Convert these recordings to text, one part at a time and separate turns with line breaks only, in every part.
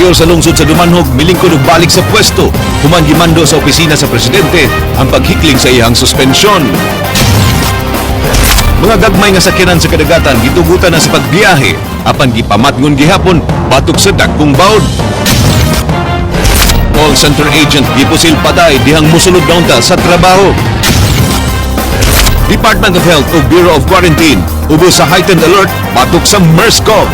mayor sa lungsod sa Dumanhog milingkod og balik sa pwesto human gimando sa opisina sa presidente ang paghikling sa iyang suspensyon. Mga gagmay nga sakyanan sa kadagatan gitugutan na sa pagbiyahe apan gipamatngon gihapon batok sa dagkong bawd. Call center agent gipusil paday dihang mosulod daw ta sa trabaho. Department of Health o Bureau of Quarantine ubos sa heightened alert batok sa MERS-CoV.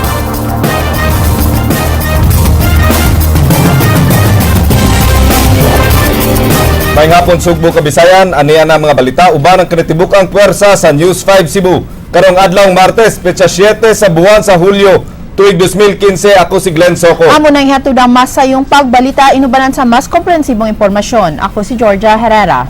May hapon Sugbo Kabisayan, aniya na mga balita uban ang kinatibuk-ang puwersa sa News 5 Cebu. Karong adlaw Martes, petsa 7 sa buwan sa Hulyo, tuig 2015, ako si Glenn Soco.
Amo na ihatod ang masa yung pagbalita inubanan sa mas komprehensibong impormasyon. Ako si Georgia Herrera.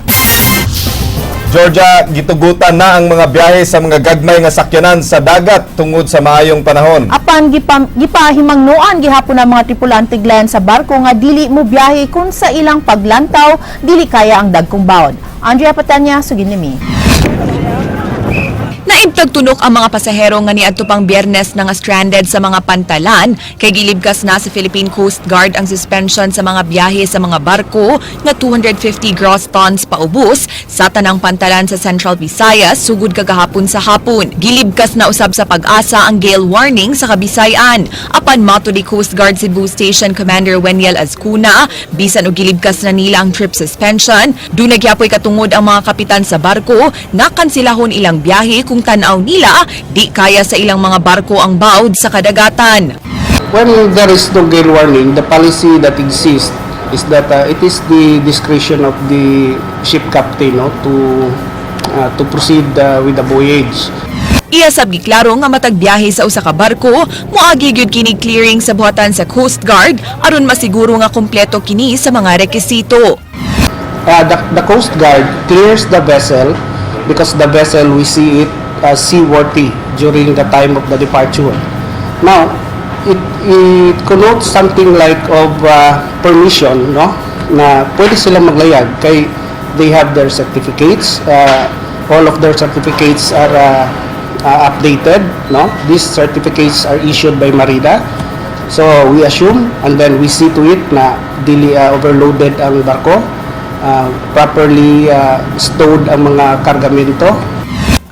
Georgia, gitugutan na ang mga biyahe sa mga gagmay nga sakyanan sa dagat tungod sa maayong panahon.
Apan gipahimangnuan gihapon ang mga tripulante Glenn sa barko nga dili mo biyahe kung sa ilang paglantaw dili kaya ang dagkong bawd. Andrea Patanya, Suginimi.
Naibtagtunok ang mga pasahero nga niadto pang Biyernes na nga stranded sa mga pantalan kay gilibkas na sa Philippine Coast Guard ang suspension sa mga biyahe sa mga barko nga 250 gross tons paubos sa tanang pantalan sa Central Visayas sugod kagahapon sa hapon. Gilibkas na usab sa pag-asa ang gale warning sa Kabisayan. Apan mato ni Coast Guard Cebu Station Commander Weniel Azcuna, bisan og gilibkas na nila ang trip suspension, dunay gyapoy katungod ang mga kapitan sa barko na kansilahon ilang biyahe kung tanaw nila di kaya sa ilang mga barko ang bawd sa kadagatan.
When there is no gale warning, the policy that exists is that it is the discretion of the ship captain to proceed with the voyage.
Iya sab giklaro nga matag biyahe sa usa ka barko, moagi gyud kini clearing sa buhatan sa Coast Guard aron masiguro nga kompleto kini sa mga rekisito.
The Coast Guard clears the vessel because the vessel we see it seaworthy during the time of the departure. Now, it connotes something like of permission, no? Na pwede silang maglayag kay they have their certificates. All of their certificates are updated, no? These certificates are issued by Marida. So we assume and then we see to it na dili overloaded ang barko, properly stowed ang mga kargamento.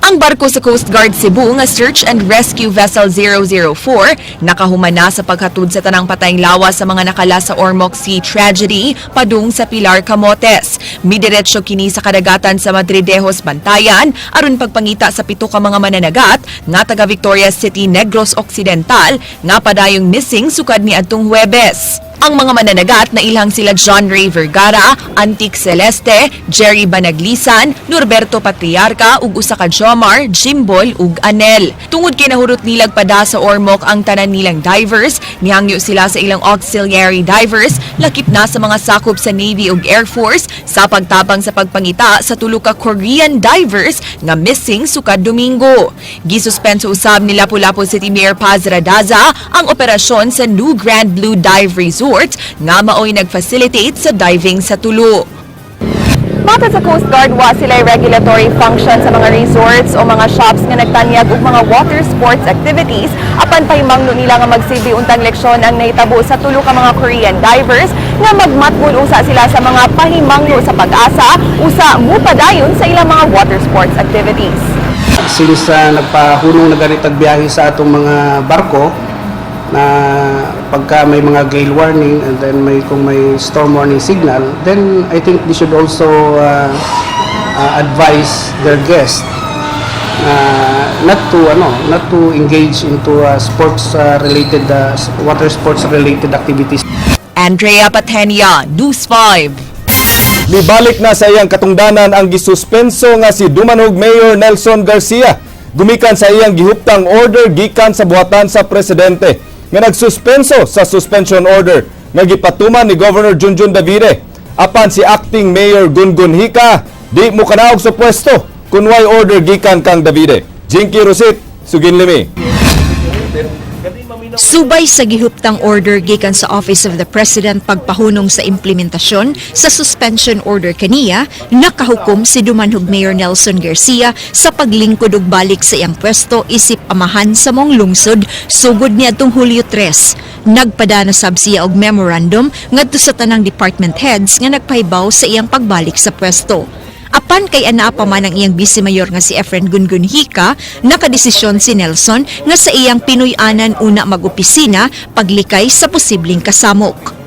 Ang barko sa Coast Guard Cebu nga Search and Rescue Vessel 004 nakahuman na sa paghatod sa tanang patayng lawas sa mga nakala sa Ormoc Sea tragedy padung sa Pilar, Camotes. Midiretso kini sa kadagatan sa Madridejos, Bantayan aron pagpangita sa 7 ka mga mananagat nga taga Victoria City, Negros Occidental nga padayong missing sukad ni adtong Huwebes. Ang mga mananagat na ilang sila John Ray Vergara, Antique Celeste, Jerry Banaglisan, Norberto Patriarca ug usa ka Jomar, Jimbol ug Anel. Tungod kay nahurot nilag pada sa Ormoc ang tanan nilang divers, nihangyo sila sa ilang auxiliary divers, lakip na sa mga sakop sa Navy ug Air Force sa pagtabang sa pagpangita sa tulo ka Korean divers nga missing sukad Domingo. Gisuspenso usab ni Lapu-Lapu City Mayor Paz Radaza ang operasyon sa New Grand Blue Dive Resort nga maoy nag-facilitate sa diving sa tulo. Mata sa Coast Guard, wa sila regulatory function sa mga resorts o mga shops nga nagtanyag og mga water sports activities apan pahimangno nila nga magsilbi untang leksyon ang nahitabo sa tulo ka mga Korean divers nga magmatbol usa sila sa mga pahimangno sa pag-asa usa mupadayon sa ilang mga water sports activities.
Since nagpahulong na ganitag biyahe sa atong mga barko, na pagka may mga gale warning and then kung may storm warning signal, then I think they should also advise their guests not to engage into sports related water sports related activities.
Andrea Patenia, News 5.
Libalik na sa iyang katungdanan ang gisuspenso nga si Dumanhog Mayor Nelson Garcia gumikan sa iyang gihuptang order gikan sa buhatan sa presidente nga nagsuspenso sa suspension order nga gipatuman ni Governor Junjun Davide. Apan si Acting Mayor Gungun Hika di mo kanaog sa pwesto kun way order gikan kang Davide. Jinky Rosit, Suginlimi.
Subay sa gihuptang order gikan sa Office of the President pagpahunong sa implementasyon sa suspension order kaniya, nakahukom si Dumanhog Mayor Nelson Garcia sa paglingkod og balik sa iyang pwesto isip amahan sa mong lungsod sugod niadtong Hulyo 3. Nagpadana sab siya og memorandum ngadto sa tanang department heads nga nagpahibaw sa iyang pagbalik sa pwesto. Apan kay ana pa man ang iyang vice mayor nga si Efren Gungun Hica, nakadesisyon si Nelson nga sa iyang Pinoy-anan una mag-opisina paglikay sa posibleng kasamok.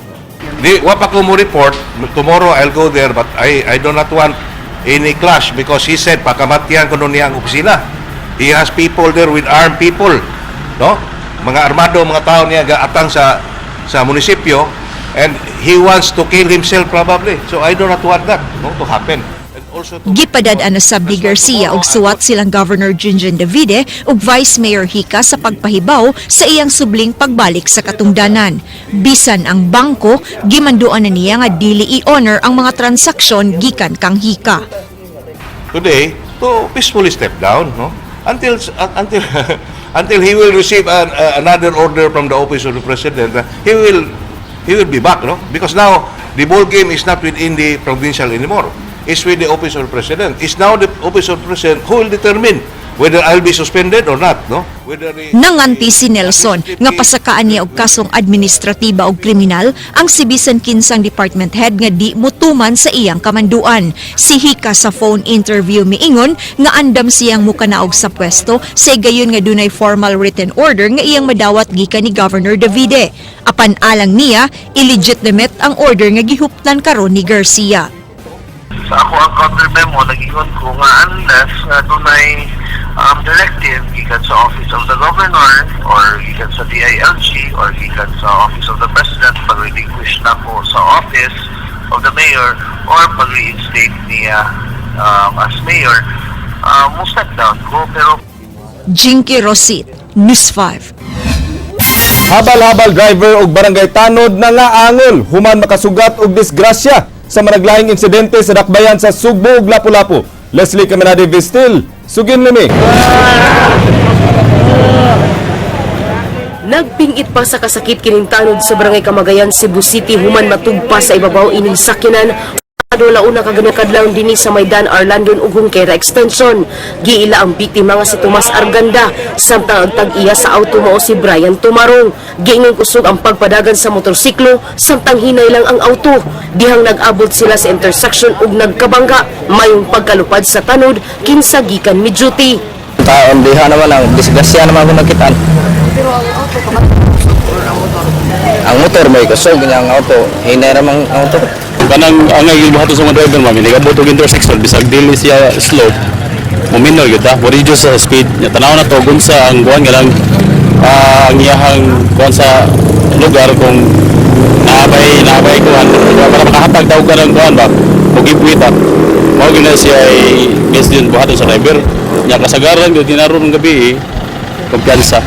Wa pa ko mo report. Tomorrow I'll go there, but I do not want any clash because he said pakamatian ko nun niya ang opisina. He has people there with armed people, no? Mga armado, mga tao niya gaatang sa munisipyo, and he wants to kill himself probably. So I do not want that, no, to happen. And also to
Gipadad-an na sab ni Garcia og suwat silang Governor Junjun Davide ug Vice Mayor Hica sa pagpahibaw sa iyang subling pagbalik sa katungdanan. Bisan ang bangko, gimanduan na niya nga dili i-honor ang mga transaksyon gikan kang Hica.
today to peacefully step down, no? Until until he will receive another order from the office of the president, he will be back, no? Because now the ball game is not within the provincial anymore. It's with the office of the president. It's now the office of the president who will determine whether I'll be suspended or not, no? Whether
Nanganti si Nelson nga pasakaan niya og kasong administratiba og kriminal ang si bisan kinsang department head nga di mutuman sa iyang kamanduan. Si Hica sa phone interview miingon nga andam siyang mukanaog sa pwesto sa gayon nga dunay formal written order nga iyang madawat gikan ni Governor Davide. Apan alang niya, illegitimate ang order nga gihuptan karon ni Garcia.
Sa ako ang counter memo, nag-ingon ko nga unless dunay directive gikan sa office of the governor or gikan sa DILG or gikan sa office of the president pag-relinquish na ko sa office of the mayor or pag-reinstate niya as mayor, mo step down ko. Pero
Jinky Rosit, News 5.
Habal-habal driver og barangay Tanod na nga angol human makasugat og disgrasya sa managlahing insidente sa dakbayan sa Sugbo ug Lapu-Lapu. Leslie Caminade Vistil, Sugin Limi.
Nagpingit pa sa kasakit kining tanod sa barangay Camagayan, Cebu City human matugpa sa ibabaw ining sakyanan. Adula una kaganukadlaw dinhi sa Maydan Arlandon ug Hungkera Extension. Giila ang biktima nga si Tomas Arganda samtang ang tag-iya sa auto mao si Brian Tumarong. Giingon kusog ang pagpadagan sa motorsiklo samtang hinay lang ang auto. Dihang nag-abot sila sa intersection ug nagkabangga mayong pagkalupad sa tanod kinsa gikan mi duty.
Taon diha naman ang disgrasya naman kung nakitaan. Ang motor may kusog ang auto, hinay ramang auto.
Kanang angay gibuhaton sa mga driver mami nigabot og intersection bisag dili siya slow muminaw gyud ta what is just speed nya tanaw na to sa ang kuan nga lang ang iyahang kuan sa lugar kung nabay kuan para makahatag daw ka ng kuan ba ug ipuita mao gyud na siya ay incident buhaton sa driver nya kasagaran gyud dinaron ng gabi kumpiyansa.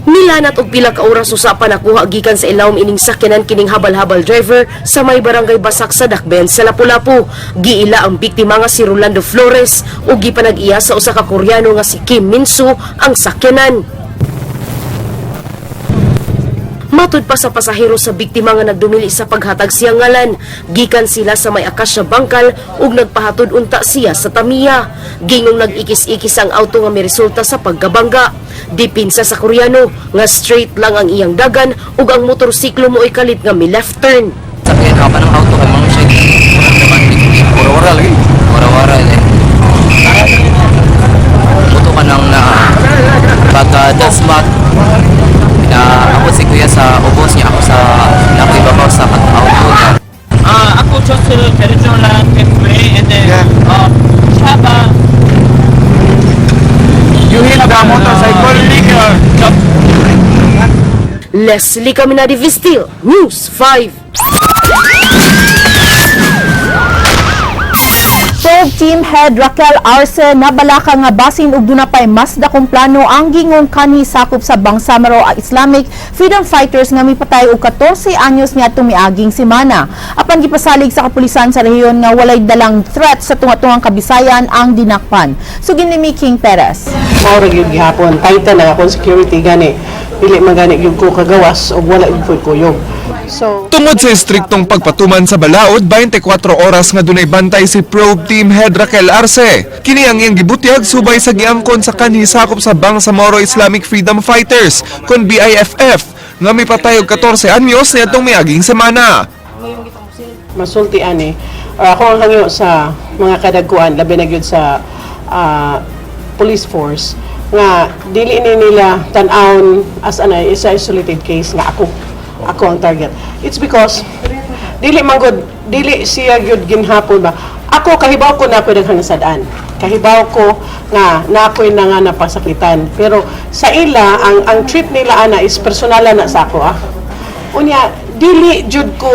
Nilanat og pila ka oras usapan nakuha gikan sa ilawom ining sakyanan kining habal-habal driver sa may barangay Basak sa Dakbayan sa Lapu-Lapu. Giila ang biktima nga si Rolando Flores ug gipanag-iya sa usa ka Koreano nga si Kim Min-soo ang sakyanan. Matud pa sa pasahero sa biktima nga nagdumili sa paghatag siyang ngalan. Gikan sila sa may Akasya Bangkal ug nagpahatod unta siya sa Tamiya. Gingong nag-ikis-ikis ang auto nga may resulta sa pagkabangga. Dipinsa sa Koreano nga straight lang ang iyang dagan ug ang motorsiklo mo ay kalit nga may left turn.
Sakyan ka pa ng auto kay mga siya. Wara-wara lagi. Wara-wara eh. Buto ka nang na pagka-dasmat na ako si kuya sa ubos niya ako sa nakibabaw sa auto niya.
Ako just diretso lang every and then Shaba you hit the motorcycle leader.
Leslie Caminade Vistil, News 5.
Probe Team Head Raquel Arce nabalaka nga basin ug dunapay mas dakong plano ang gingon kanhi sakop sa Bangsamoro Islamic Freedom Fighters nga mipatay og 14 anyos niadtong miaging semana. Apan gipasalig sa kapulisan sa rehiyon nga walay dalang threat sa tunga-tungang kabisayan ang dinakpan. Sugin ni King Perez.
Mao gyud gihapon titan na akong security gani. Dili man gani gyud ko kagawas og wala gyud kuyog. So,
Tungod sa istriktong pagpatuman sa balaod, 24 oras nga dunay bantay si Probe Team Head Raquel Arce. Kini ang iyang gibutyag subay sa giangkon sa kanhi sakop sa Bangsamoro Islamic Freedom Fighters kon BIFF nga mipatay og 14 anyos niadtong miaging semana.
masulti ani ako ang hangyo sa mga kadagkuan labi na gyud sa police force nga dili ni nila tan-awon as an isolated case nga ako ang target. It's because dili siya gyud ginhapon ba ako kahibaw ko na pwedeng hangasadaan, kahibaw ko nga nakoy na nga napasakitan, pero sa ila ang treat nila ana is personal na sa ako unya dili jud ko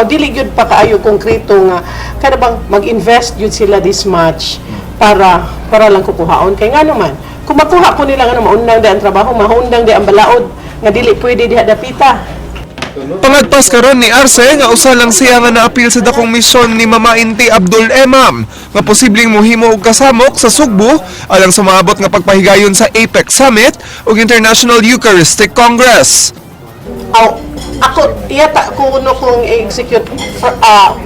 dili gyud pa kaayo konkreto nga kada bang mag-invest gyud sila this much para lang kukuhaon kay nga naman kung makuha ko nila nga maundang di ang trabaho, maundang di ang balaod nga dili pwede diha dapita.
Pangagpas karon ni Arce nga usa lang siya nga naapil sa dakong misyon ni Mama Inti Abdul Emam nga posibleng mohimo og kasamok sa Sugbo alang sa maabot nga pagpahigayon sa APEC Summit ug International Eucharistic Congress.
Ako iyata ko uno kong execute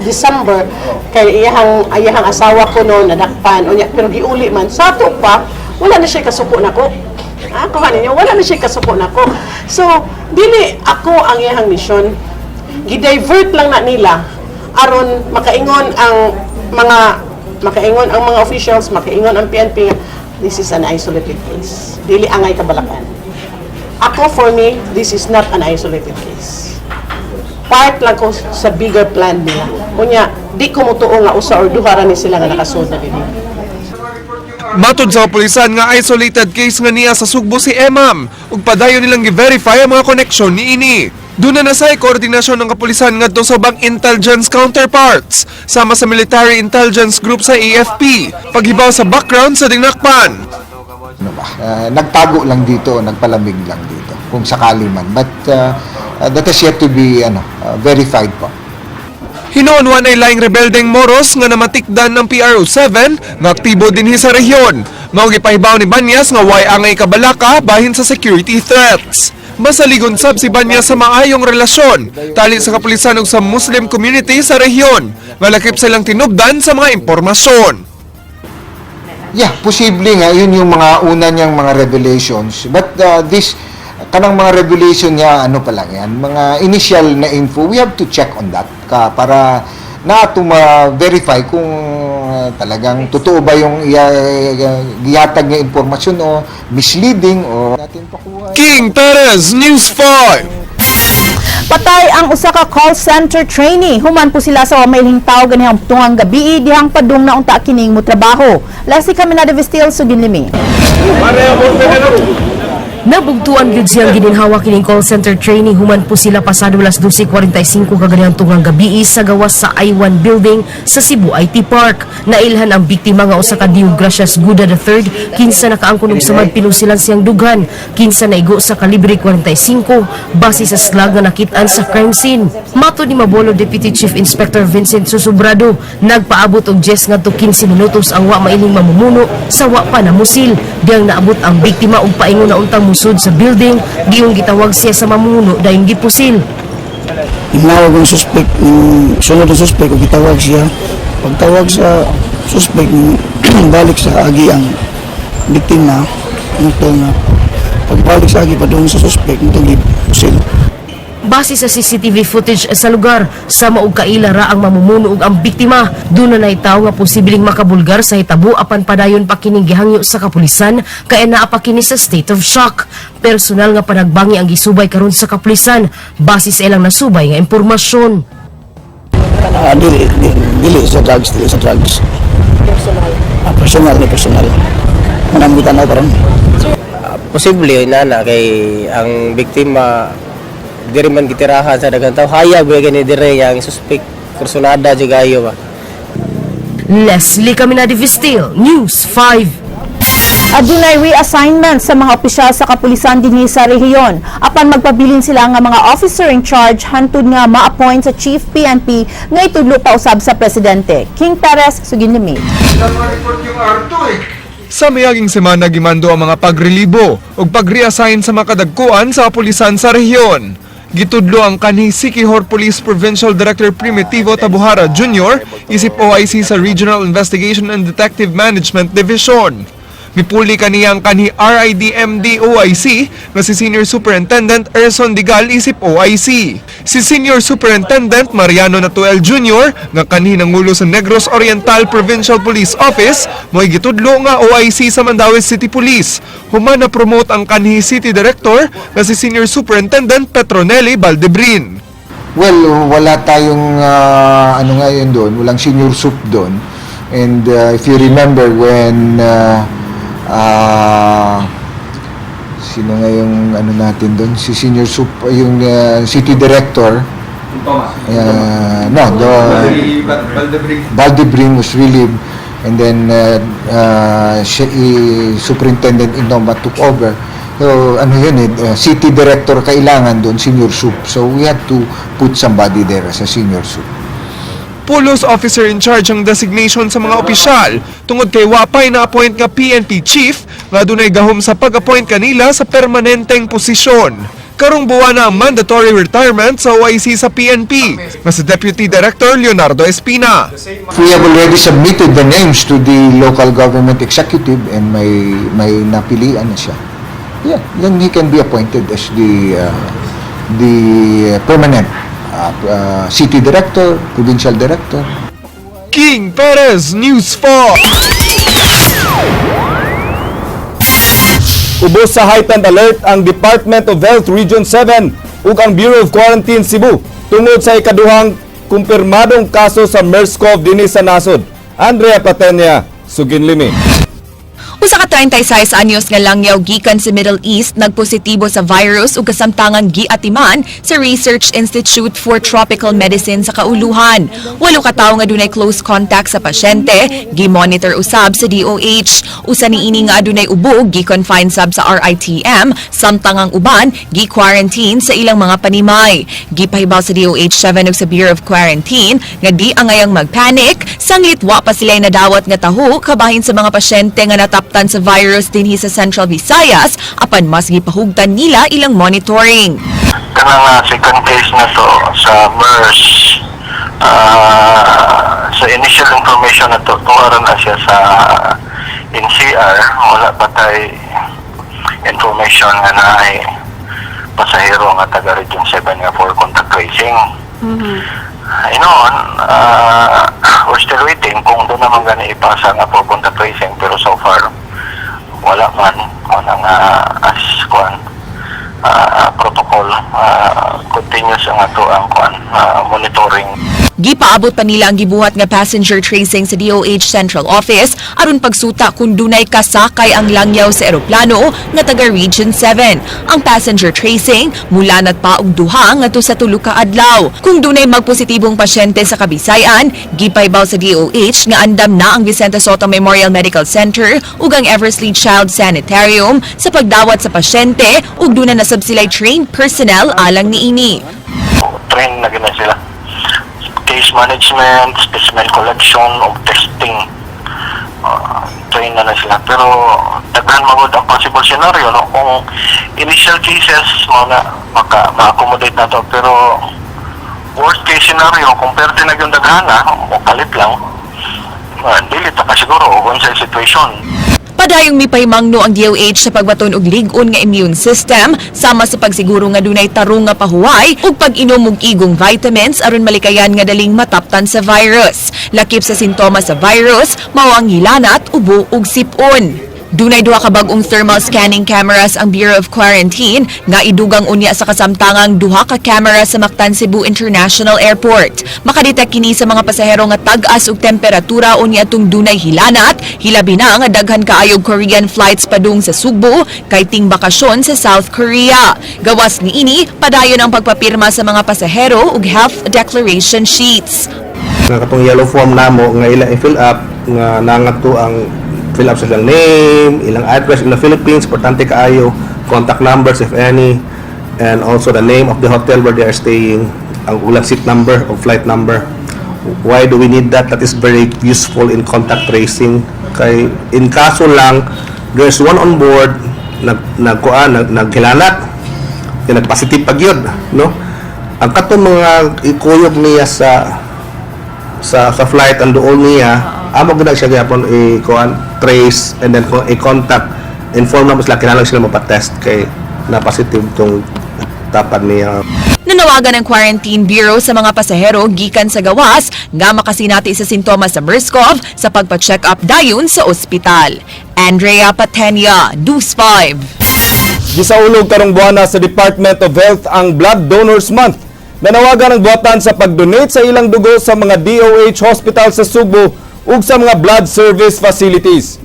December kay iyahang asawa ko no nadakpan unya pero giuli man sa ato pa wala na siya kasuko nako. Wala na siya kasuko nako. So dili ako ang iyahang mission. Gi-divert lang na nila aron makaingon ang mga officials, makaingon ang PNP this is an isolated case. Dili angay kabalakan. Ako, for me, this is not an isolated case. Part lang ko sa bigger plan nila. Kunya, di ko mutuo nga usa or duha ra ni sila nga nakasud na dinhi.
Matod sa kapulisan nga isolated case nga niya sa Sugbo si Emam ug padayon nilang gi-verify ang mga koneksyon ni ini. Doon na nasay koordinasyon ng kapulisan ngadto sa ubang intelligence counterparts sama sa Military Intelligence Group sa AFP paghibaw sa background sa dinakpan.
Nagtago lang dito, nagpalamig lang dito kung sakali man, but that is yet to be verified po.
Hinoon ay laing rebeldeng Moros nga namatikdan ng PRO7 nga aktibo dinhi sa rehiyon. Mao gipahibaw ni Banyas nga way angay kabalaka bahin sa security threats. Masaligon sab si Banyas sa maayong relasyon tali sa kapulisan ug sa Muslim community sa rehiyon. Nga lakip silang tinubdan sa mga impormasyon.
Yeah, posible nga yun yung mga una niyang mga revelations, but kanang mga revelation niya pa lang yan, mga initial na info, we have to check on that para na ma-verify kung talagang totoo ba yung giyatag niya impormasyon o misleading o natin pakuha.
King Perez, News 5.
Patay ang usa ka call center trainee. Human po sila sa mailhing tao ganihang tungang gabi dihang padung na unta kining mo trabaho. Lasi kami na Devestil Suginlimi.
Nabugtuan gyud siyang gininhawa kining call center trainee human po sila pasado alas 12:45 kaganihang tungang gabi sa gawas sa I1 building sa Cebu IT Park. Nailhan ang biktima nga usa ka Dio Gracias Guda III, kinsa nakaangkon og samad pinusilan siyang dughan, kinsa naigo sa kalibre 45 base sa slag nga nakitaan sa crime scene. Matud ni Mabolo Deputy Chief Inspector Vincent Susubrado, nagpaabot og 10 ngadto 15 minutos ang wa mailing mamumuno sa wa pa namusil. Diyang naabot ang biktima og paingon na untang musud sa building, giyong gitawag siya sa mamumuno dahil gipusil.
Inawag ang suspect, sunod ang suspect o gitawag siya. Pagtawag sa suspect, balik sa agi ang biktima, pagbalik sa agi pa doon sa suspect, itong gipusil.
Base sa CCTV footage sa lugar, sa maog kaila ra ang mamumuno ug ang biktima. Doon na tawo nga posibleng makabulgar sa hitabo apan padayon pa kining gihangyo sa kapulisan kaya naa pa kini sa state of shock. Personal nga panagbangi ang gisubay karon sa kapulisan base sa ilang nasubay nga impormasyon.
Dili sa drugs. Personal. Manambutan na karon.
Posible na kay ang biktima diri man gitirahan sa daghang tawo hayag ba gani dire yang suspect personada jugayo ba.
Leslie Camina Devestil, News 5.
Adunay reassignment sa mga opisyal sa kapulisan dinhi sa rehiyon apan magpabilin sila nga mga officer in charge hantud nga ma-appoint sa Chief PNP nga itudlo pa usab sa presidente. King Perez, Suginlimi.
Sa miaging semana gimando ang mga pagrelibo ug pag-reassign sa mga kadagkuan sa kapulisan sa rehiyon. Gitudlo ang kanhi Siquijor Police Provincial Director Primitivo Tabuhara Jr. isip OIC sa Regional Investigation and Detective Management Division. Mipuli kaniyang kanhi RIDMD OIC na si Senior Superintendent Erson Digal isip OIC. Si Senior Superintendent Mariano Natuel Jr. nga kanhi nangulo sa Negros Oriental Provincial Police Office mo'y gitudlo nga OIC sa Mandaue City Police. Human na promote ang kanhi City Director na si Senior Superintendent Petronelli Baldebrin.
Well, wala tayong ano nga yun doon, walang senior sup doon. And if you remember when sino nga yung ano natin doon, si senior sup, yung city director, Baldebrin was relieved, and then Superintendent Indoma took over. So ano yun city director kailangan doon, senior sup, so we had to put somebody there as a senior sup.
Pulos officer in charge ang designation sa mga opisyal tungod kay wapay na appoint nga PNP chief nga dunay gahom sa pag-appoint kanila sa permanenteng posisyon. Karong buwan na ang mandatory retirement sa OIC sa PNP na si Deputy Director Leonardo Espina.
We have already submitted the names to the local government executive and may napilian na siya. Yeah, then he can be appointed as the permanent city director, provincial director.
King Perez, News 4.
Ubos sa heightened alert ang Department of Health Region 7 ug ang Bureau of Quarantine Cebu tungod sa ikaduhang kumpirmadong kaso sa MERS-CoV dinhi sa nasod. Andrea Platenia, Suginlimi.
Usa ka 36 anyos nga langyaw gikan sa Middle East nagpositibo sa virus ug kasamtangang giatiman sa Research Institute for Tropical Medicine sa kauluhan. 8 ka tawo nga dunay close contact sa pasyente gi-monitor usab sa DOH. Usa niini nga adunay ubog gi-confine sab sa RITM samtang ang uban gi-quarantine sa ilang mga panimay. Gipahibaw sa DOH 7 ug sa Bureau of Quarantine nga di angayang magpanic sanglit wa pa sila nadawat nga taho kabahin sa mga pasyente nga nataptan sa virus dinhi sa Central Visayas apan mas gipahugtan nila ilang monitoring.
Kanang second case na to sa MERS, sa initial information na to, tumaran na siya sa NCR, wala pa tayo information nga na ay pasahero nga taga Region 7 nga for contact tracing. We're still waiting kung doon naman gani ipasa nga for contact tracing, pero so far wala man protocol, continuous ang ato ang monitoring.
Gipaabot pa nila ang gibuhat nga passenger tracing sa DOH Central Office aron pagsuta kung dunay kasakay ang langyaw sa eroplano nga taga Region 7. Ang passenger tracing mula nat pa og duha ngadto sa 3 ka adlaw. Kung dunay magpositibong pasyente sa Kabisayan, gipaybaw sa DOH nga andam na ang Vicente Soto Memorial Medical Center ug ang Eversley Child Sanitarium sa pagdawat sa pasyente ug duna na sab sila'y trained personnel alang niini.
Train na gina sila. Case management, specimen collection, of testing, train na sila. Pero daghan magod ang possible scenario, no? Kung initial cases ma-accommodate na to, pero worst case scenario, kung perte na yung daghana o kalit lang, dili ta ka siguro kung sa situation.
Padayong mipahimangno ang DOH sa pagbaton og lig-on nga immune system sama sa pagsiguro nga dunay tarong nga pahuway ug pag-inom og igong vitamins aron malikayan nga daling mataptan sa virus. Lakip sa sintomas sa virus mao ang hilanat, ubo ug sipon. Dunay 2 ka bag-ong thermal scanning cameras ang Bureau of Quarantine nga idugang unya sa kasamtangang 2 ka camera sa Mactan Cebu International Airport. Makadetect kini sa mga pasahero nga tag-as og temperatura unya atong dunay hilanat, hilabi na nga daghan kaayog Korean flights padung sa Subo kay ting bakasyon sa South Korea. Gawas niini padayon ang pagpapirma sa mga pasahero og health declaration sheets.
Nga katong yellow form namo nga ila i-fill up nga nangadto ang fill up sa ilang name, ilang address in the Philippines, importante kaayo, contact numbers if any, and also the name of the hotel where they are staying, ang ulang seat number o flight number. Why do we need that? That is very useful in contact tracing. Kay in kaso lang there's one on board naghilanat yung nag-positive pag yun, no? Ang katong mga ikuyog niya sa flight and doon niya, amo gud siya gyapon trace and then i-contact, inform na sila kinahanglan sila mapatest kay na positive tong tapad niya.
Nanawagan ng Quarantine Bureau sa mga pasahero gikan sa gawas nga makasinati sa sintomas sa MERS-CoV sa pagpa-check up dayon sa ospital. Andrea Patenia, News 5.
Gisaulog karong buwana sa Department of Health ang Blood Donors Month. Nanawagan ang buhatan sa pag-donate sa ilang dugo sa mga DOH hospital sa Subo ug sa mga blood service facilities.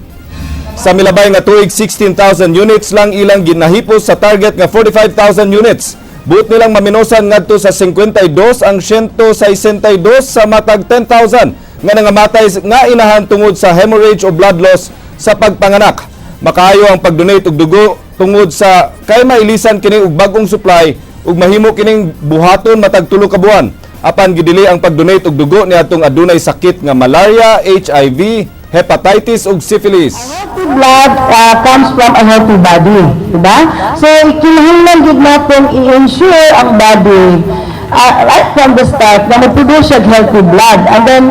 Sa milabay nga tuig 16,000 units lang ilang ginahipos sa target nga 45,000 units. Buot nilang maminosan ngadto sa 52 ang 162 sa matag 10,000 nga nangamatay nga inahan tungod sa hemorrhage o blood loss sa pagpanganak. Makaayo ang pag-donate og dugo tungod sa kay mailisan kini og bag-ong supply ug mahimo kining buhaton matag 3 ka buwan. Apan gidili ang pag-donate og dugo niadtong adunay sakit nga malaria, HIV, hepatitis ug syphilis.
Healthy blood comes from a healthy body, diba? So, kinahanglan gid natin i-ensure ang body right from the start na mag-produce siya healthy blood. And then,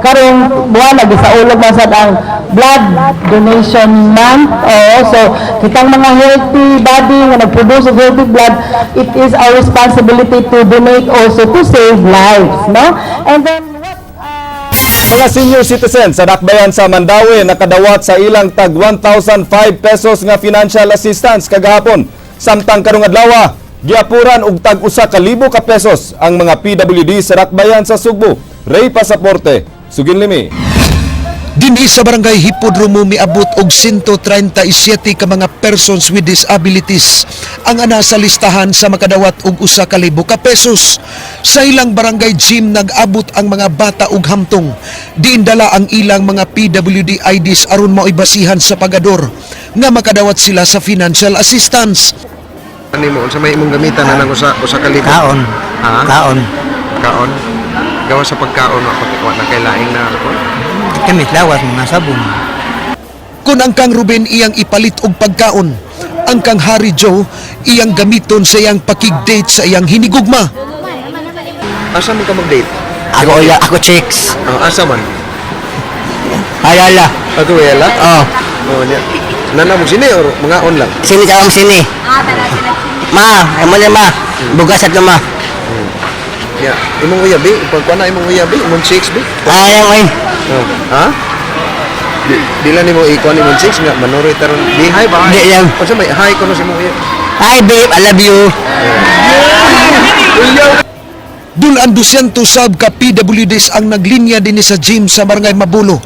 karong buwan, gisaulog na sad ang blood donation month. So, kitang mga healthy body nga nag-produce of healthy blood, it is our responsibility to donate also to save lives, no? And then,
mga senior citizens sa Dakbayan sa Mandawi nakadawat sa ilang tag 1,005 pesos nga financial assistance kagahapon. Samtang karong adlaw, giapuran og tag 1,000 ka pesos ang mga PWD sa Dakbayan sa Sugbo. Ray Pasaporte, Suginlimi.
Dinhi sa barangay Hipodromo miabot og 137 ka mga persons with disabilities ang ana sa listahan sa makadawat og 1,000 ka pesos. Sa ilang barangay gym nag-abot ang mga bata og hamtong. Diin dala ang ilang mga PWD IDs aron mao'y basihan sa pagador nga makadawat sila sa financial assistance.
Ani mo unsa may imong gamitan na nang usa ka libo?
Kaon.
Ha?
Kaon.
Kaon. Gawa sa pagkaon wa na kay laing na ako.
Kami lawas mga sabon.
Kung ang Kang Ruben iyang ipalit og pagkaon, ang Kang Harry Joe iyang gamiton sa iyang pakig-date sa iyang hinigugma.
Asa mo ka mag-date?
Ako chicks.
Asa man?
Ayala.
Ato ayala?
Oh.
Nya. Nana mo sini or mga on lang?
Sini ka sini. Ma, emo na ma. Bugas at ma.
Ya, imong uyabi, pagkuan na imong uyabi, imong chicks bi.
Ayang oy.
Ha? Dila nimo ikuan imong chicks nga manori taron. Di hi ba?
Di yan.
Unsa may hi kuno sa imong uyabi?
Hi babe, I love you.
Dulan 200 sab ka PWDs ang naglinya dinhi sa gym sa Barangay Mabulo.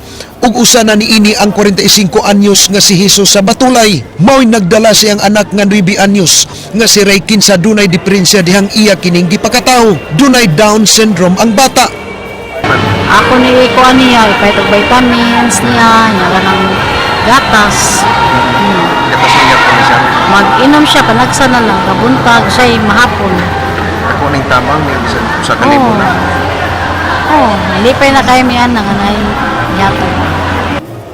Ug usa na niini ang 45 anyos nga si Jesus sa Batulay. Mao'y nagdala siyang anak nga 9 anyos nga si Raykin sa dunay diferensya dihang iya kining gipakatawo. Dunay Down syndrome ang bata.
Ako ni ikuan niya, ipahitog vitamins niya, nyala ng gatas.
Gatas niya po siya.
Mag-inom siya, panagsa na lang, kabuntag, siya'y mahapon.
Ako ning tamang ni sa kalibo na.
Nalipay na kayo miyan, nanganay yatag.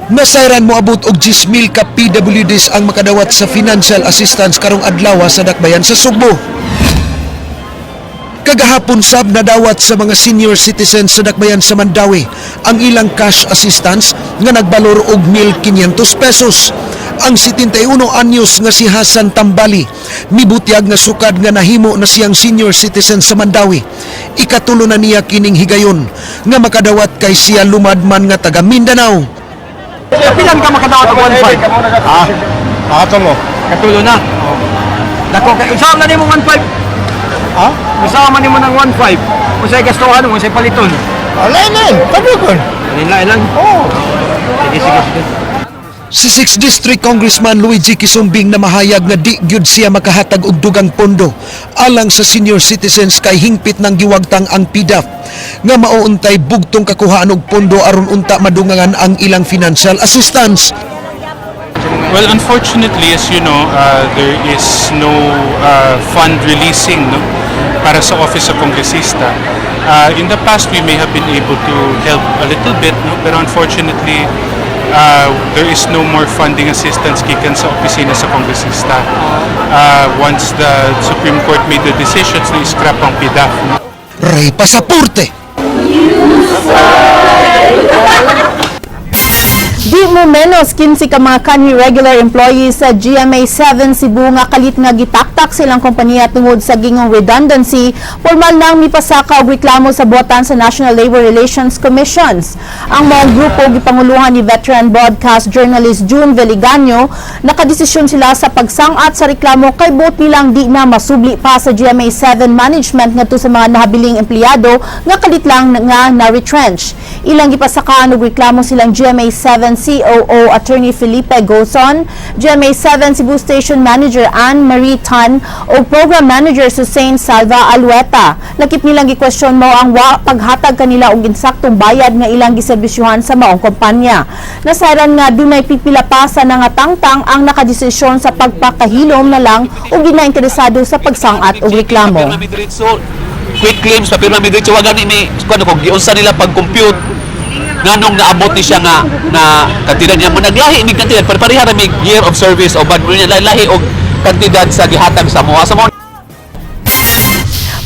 Nasayran mo abot og 10,000 ka PWDs ang makadawat sa financial assistance karong adlaw sa Dakbayan sa Sugbo. Kagahapon sab nadawat sa mga senior citizens sa Dakbayan sa Mandawi ang ilang cash assistance nga nagbalor og 1,500 pesos. Ang 71 anyos nga si Hasan Tambali mibutyag nga sukad nga nahimo na siyang senior citizen sa Mandawi. Ikatulo na niya kining higayon nga makadawat kay siya lumadman nga taga Mindanao.
Kapilan ka makadawat og 1.5?
Ato mo.
Katulo na. Dako kay usam na nimo 1.5. Usama nimo ng 1.5. Usay gastuhan mo, usay paliton.
Alay, tabukon.
Ilan. Sige.
Si 6th District Congressman Luigi Kisumbing na mahayag nga di gyud siya makahatag og dugang pondo alang sa senior citizens kay hingpit ng giwagtang ang PDAP nga mauuntay bugtong kakuhaan og pondo aron unta madungangan ang ilang financial assistance.
Well, unfortunately, as you know, there is no fund releasing para sa Office of Congresista. In the past, we may have been able to help a little bit, pero unfortunately, there is no more funding assistance gikan sa opisina sa kongresista. Once the Supreme Court made the decisions na scrap ang PDAF.
Ray Pasaporte.
Di mo menos 15 ka mga kanhi regular employees sa GMA7 Cebu nga kalit nga gitaktak silang kompanya tungod sa gingong redundancy, formal nang mipasaka og reklamo sa buhatan sa National Labor Relations Commissions. Ang mga grupo gipanguluhan ni veteran broadcast journalist June Veliganyo, nakadesisyon sila sa pagsangat sa reklamo kay buot nilang di na masubli pa sa GMA7 management ngadto sa mga nahabiling empleyado nga kalit lang nga na-retrench. Ilang gipasakaan og reklamo silang GMA7 COO Attorney Felipe Gozon, GMA7 Cebu Station Manager Anne Marie Tan o Program Manager Susain Salva Alueta. Lakip nilang gikwestiyon mo ang paghatag kanila og insaktong bayad nga ilang giserbisyuhan sa maong kompanya. Nasaran nga dunay pipila pa sa nangatangtang ang nakadesisyon sa pagpakahilom na lang o ginainteresado sa pagsangat og reklamo.
Quick claims pa pirma midrit wa gani may kuno kog giunsa nila pag-compute nganong naabot ni siya nga na kantidad niya mo naglahi mig kantidad pareha ra mig year of service o bad niya lahi og kantidad sa gihatag sa mo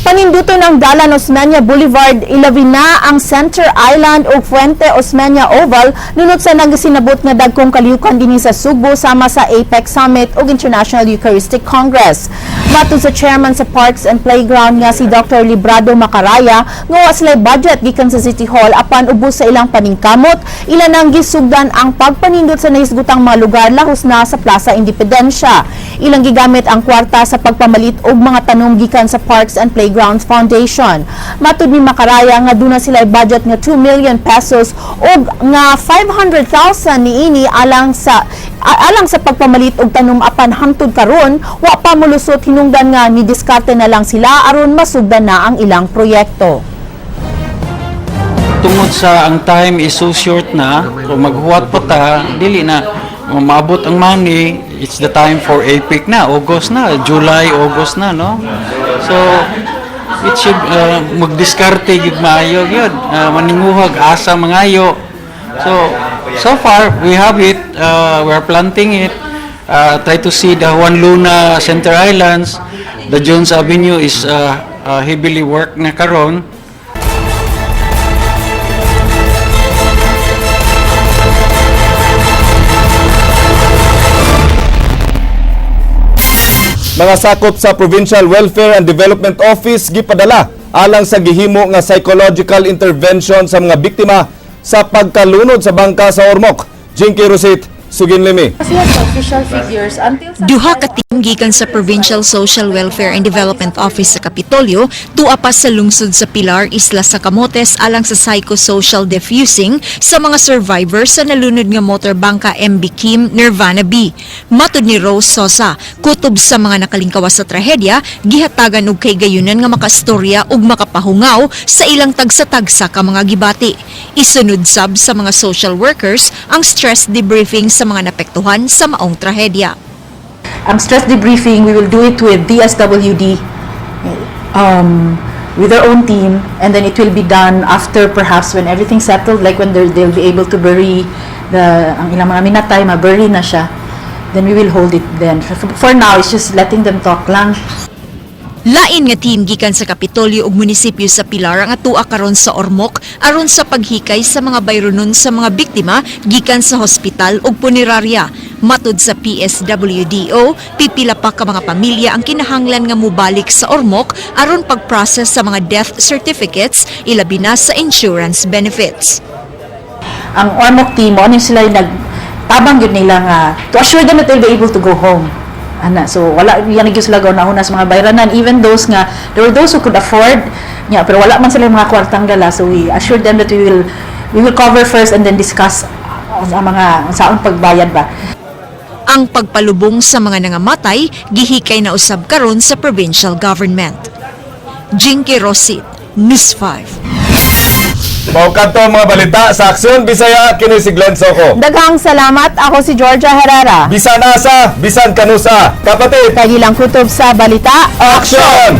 Paninduto ng Dalan Osmeña Boulevard, ilabi na ang Center Island o Fuente Osmeña Oval nunot sa nagasinabot nga dagkong kalihukan dinhi sa Sugbo sama sa APEC Summit ug International Eucharistic Congress. Matod sa chairman sa Parks and Playground nga si Dr. Librado Macaraya, nga wa sila budget gikan sa City Hall apan ubos sa ilang paningkamot, ilan ang gisugdan ang pagpanindot sa nahisgutang mga lugar lahos na sa Plaza Independencia. Ilang gigamit ang kwarta sa pagpamalit og mga tanom gikan sa Parks and Playgrounds Foundation. Matud ni Macaraya nga duna sila budget nga 2 million pesos og nga 500,000 niini alang sa pagpamalit og tanom apan hangtod karon wa pa molusot hinungdan nga ni diskarte na lang sila aron masugdan na ang ilang proyekto.
Tungod sa ang time is so short na, so maghuwat pa ta, dili na maabot ang money, it's the time for APEC na, August na, July, August na, no? So, it should magdiskarte gid maayo gyud, maninguhag asa mangayo. So far we have it, we are planting it, try to see the Juan Luna Center Islands, the Jones Avenue is heavily worked na karon.
Mga sakop sa Provincial Welfare and Development Office gipadala alang sa gihimo nga psychological intervention sa mga biktima sa pagkalunod sa bangka sa Ormoc. Jinky Rosit, Sugin Limi.
Duha ka team gikan sa Provincial Social Welfare and Development Office sa Kapitolyo, tua pa sa lungsod sa Pilar, Isla sa Camotes alang sa psychosocial diffusing sa mga survivors sa nalunod nga motorbangka MB Kim Nirvana B. Matud ni Rose Sosa, kutob sa mga nakalingkawas sa trahedya, gihatagan og kay gayunan nga makastorya ug makapahungaw sa ilang tagsa-tagsa ka mga gibati. Isunod sab sa mga social workers ang stress debriefing sa mga napektuhan sa maong trahedya.
Ang stress debriefing, we will do it with DSWD, with their own team, and then it will be done after perhaps when everything's settled, like when they'll be able to bury ang ilang mga minatay, ma-bury na siya, then we will hold it then. For now, it's just letting them talk lang.
Lain nga team gikan sa Kapitolyo ug munisipyo sa Pilar ang atua karon sa Ormoc aron sa paghikay sa mga bayronon sa mga biktima gikan sa hospital ug punerarya. Matud sa PSWDO, pipila pa ka mga pamilya ang kinahanglan nga mubalik sa Ormoc aron pag-process sa mga death certificates ilabi na sa insurance benefits.
Ang Ormoc team, ano sila nagtabang yun nila nga to assure them that they'll be able to go home. So wala yan gyud sila gawon sa mga bayranan, even those nga there were those who could afford nga pero wala man sila mga kwartang dala, so we assured them that we will cover first and then discuss ang mga saon pagbayad ba.
Ang pagpalubong sa mga nangamatay gihikay na usab karon sa provincial government. Jinky Rosit, News 5.
Maukat to mga balita sa Aksyon Bisaya, kini si Glenn Soco.
Daghang salamat, ako si Georgia Herrera.
Bisan asa, bisan kanusa. Kapatid,
kagilang kutob sa balita,
Aksyon!